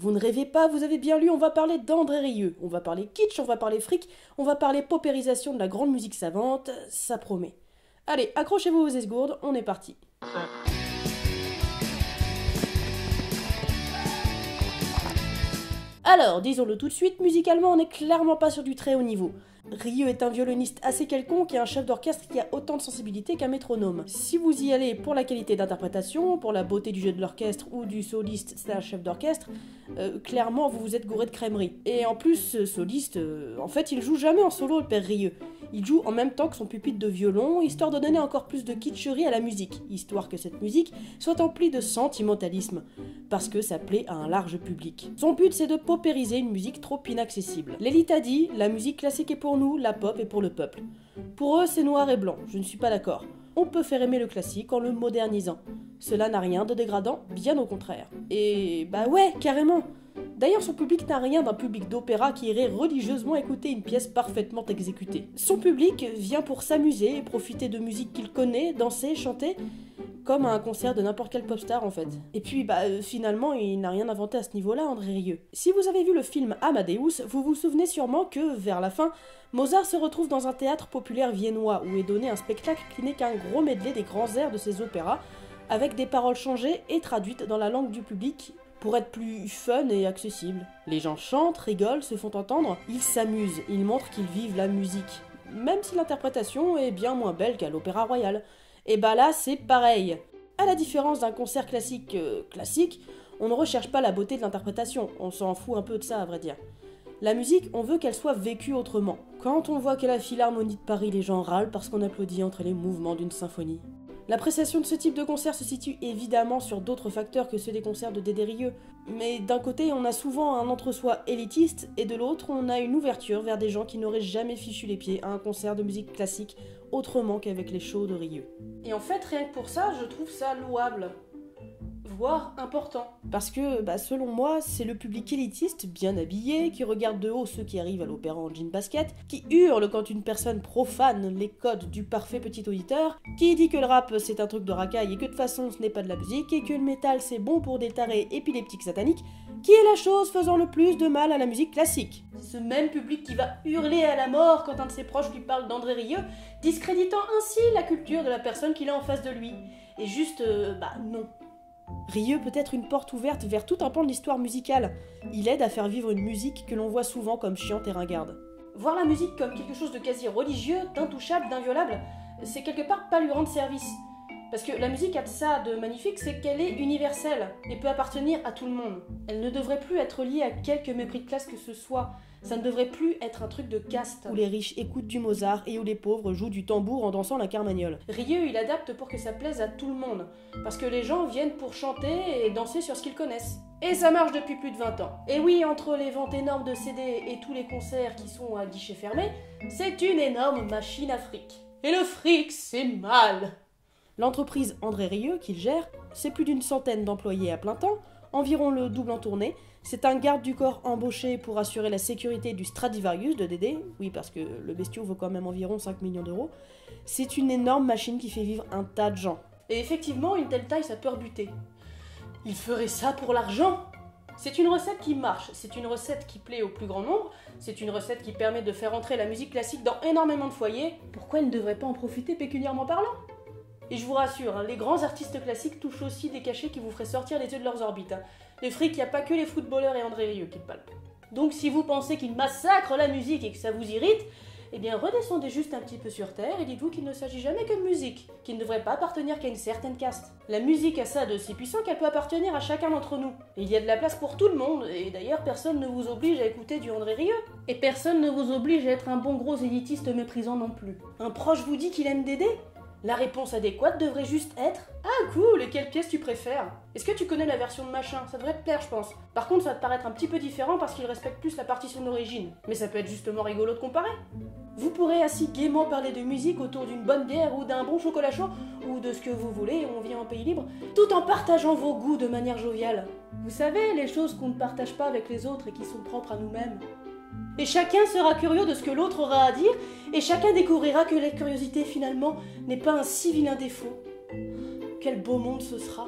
Vous ne rêvez pas, vous avez bien lu, on va parler d'André Rieu. On va parler kitsch, on va parler fric, on va parler paupérisation de la grande musique savante, ça promet. Allez, accrochez-vous aux esgourdes, on est parti. Alors, disons-le tout de suite, musicalement on n'est clairement pas sur du très haut niveau. Rieu est un violoniste assez quelconque et un chef d'orchestre qui a autant de sensibilité qu'un métronome. Si vous y allez pour la qualité d'interprétation, pour la beauté du jeu de l'orchestre ou du soliste / chef d'orchestre, clairement vous vous êtes gouré de crèmerie. Et en plus, ce soliste, en fait il joue jamais en solo le père Rieu. Il joue en même temps que son pupitre de violon, histoire de donner encore plus de kitscherie à la musique, histoire que cette musique soit emplie de sentimentalisme, parce que ça plaît à un large public. Son but c'est de paupériser une musique trop inaccessible. L'élite a dit, la musique classique est pour nous, la pop est pour le peuple. Pour eux c'est noir et blanc, je ne suis pas d'accord. On peut faire aimer le classique en le modernisant. Cela n'a rien de dégradant, bien au contraire. Et bah ouais, carrément. D'ailleurs, son public n'a rien d'un public d'opéra qui irait religieusement écouter une pièce parfaitement exécutée. Son public vient pour s'amuser et profiter de musique qu'il connaît, danser, chanter, comme à un concert de n'importe quel pop star en fait. Et puis, finalement, il n'a rien inventé à ce niveau-là, André Rieu. Si vous avez vu le film Amadeus, vous vous souvenez sûrement que, vers la fin, Mozart se retrouve dans un théâtre populaire viennois où est donné un spectacle qui n'est qu'un gros medley des grands airs de ses opéras, avec des paroles changées et traduites dans la langue du public, pour être plus fun et accessible. Les gens chantent, rigolent, se font entendre, ils s'amusent, ils montrent qu'ils vivent la musique. Même si l'interprétation est bien moins belle qu'à l'Opéra Royal. Et bah là, c'est pareil. À la différence d'un concert classique, on ne recherche pas la beauté de l'interprétation, on s'en fout un peu de ça à vrai dire. La musique, on veut qu'elle soit vécue autrement. Quand on voit qu'à la Philharmonie de Paris, les gens râlent parce qu'on applaudit entre les mouvements d'une symphonie. L'appréciation de ce type de concert se situe évidemment sur d'autres facteurs que ceux des concerts de Dédé Rieu, mais d'un côté on a souvent un entre-soi élitiste et de l'autre on a une ouverture vers des gens qui n'auraient jamais fichu les pieds à un concert de musique classique autrement qu'avec les shows de Rieu. Et en fait rien que pour ça je trouve ça louable, voire important. Parce que, selon moi, c'est le public élitiste, bien habillé, qui regarde de haut ceux qui arrivent à l'opéra en jean basket, qui hurle quand une personne profane les codes du parfait petit auditeur, qui dit que le rap c'est un truc de racaille et que de toute façon ce n'est pas de la musique, et que le métal c'est bon pour des tarés épileptiques sataniques, qui est la chose faisant le plus de mal à la musique classique. C'est ce même public qui va hurler à la mort quand un de ses proches lui parle d'André Rieu, discréditant ainsi la culture de la personne qu'il a en face de lui. Et juste, non. Rieu peut être une porte ouverte vers tout un pan de l'histoire musicale. Il aide à faire vivre une musique que l'on voit souvent comme chiante et ringarde. Voir la musique comme quelque chose de quasi religieux, d'intouchable, d'inviolable, c'est quelque part pas lui rendre service. Parce que la musique a ça de magnifique, c'est qu'elle est universelle et peut appartenir à tout le monde. Elle ne devrait plus être liée à quelque mépris de classe que ce soit. Ça ne devrait plus être un truc de caste, où les riches écoutent du Mozart et où les pauvres jouent du tambour en dansant la carmagnole. Rieu, il adapte pour que ça plaise à tout le monde, parce que les gens viennent pour chanter et danser sur ce qu'ils connaissent. Et ça marche depuis plus de 20 ans. Et oui, entre les ventes énormes de CD et tous les concerts qui sont à guichet fermé, c'est une énorme machine à fric. Et le fric, c'est mal. L'entreprise André Rieu, qu'il gère, c'est plus d'une centaine d'employés à plein temps, environ le double en tournée. C'est un garde du corps embauché pour assurer la sécurité du Stradivarius de Dédé, oui parce que le bestiau vaut quand même environ 5 millions d'euros. C'est une énorme machine qui fait vivre un tas de gens. Et effectivement, une telle taille, ça peut rebuter. Il ferait ça pour l'argent? C'est une recette qui marche, c'est une recette qui plaît au plus grand nombre, c'est une recette qui permet de faire entrer la musique classique dans énormément de foyers. Pourquoi elle ne devrait pas en profiter pécuniairement parlant? Et je vous rassure, les grands artistes classiques touchent aussi des cachets qui vous feraient sortir les yeux de leurs orbites. Les frics, il n'y a pas que les footballeurs et André Rieu qui le palpent. Donc si vous pensez qu'ils massacrent la musique et que ça vous irrite, eh bien redescendez juste un petit peu sur terre et dites-vous qu'il ne s'agit jamais que de musique, qui ne devrait pas appartenir qu'à une certaine caste. La musique a ça de si puissant qu'elle peut appartenir à chacun d'entre nous. Et il y a de la place pour tout le monde, et d'ailleurs personne ne vous oblige à écouter du André Rieu. Et personne ne vous oblige à être un bon gros élitiste méprisant non plus. Un proche vous dit qu'il aime Dédé? La réponse adéquate devrait juste être « Ah cool, et quelle pièce tu préfères ?» Est-ce que tu connais la version de machin? Ça devrait te plaire, je pense. Par contre, ça va te paraître un petit peu différent parce qu'il respecte plus la partition d'origine. Mais ça peut être justement rigolo de comparer. Vous pourrez ainsi gaiement parler de musique autour d'une bonne bière ou d'un bon chocolat chaud, ou de ce que vous voulez, on vit en pays libre, tout en partageant vos goûts de manière joviale. Vous savez, les choses qu'on ne partage pas avec les autres et qui sont propres à nous-mêmes. Et chacun sera curieux de ce que l'autre aura à dire, et chacun découvrira que la curiosité, finalement, n'est pas un si vilain défaut. Quel beau monde ce sera!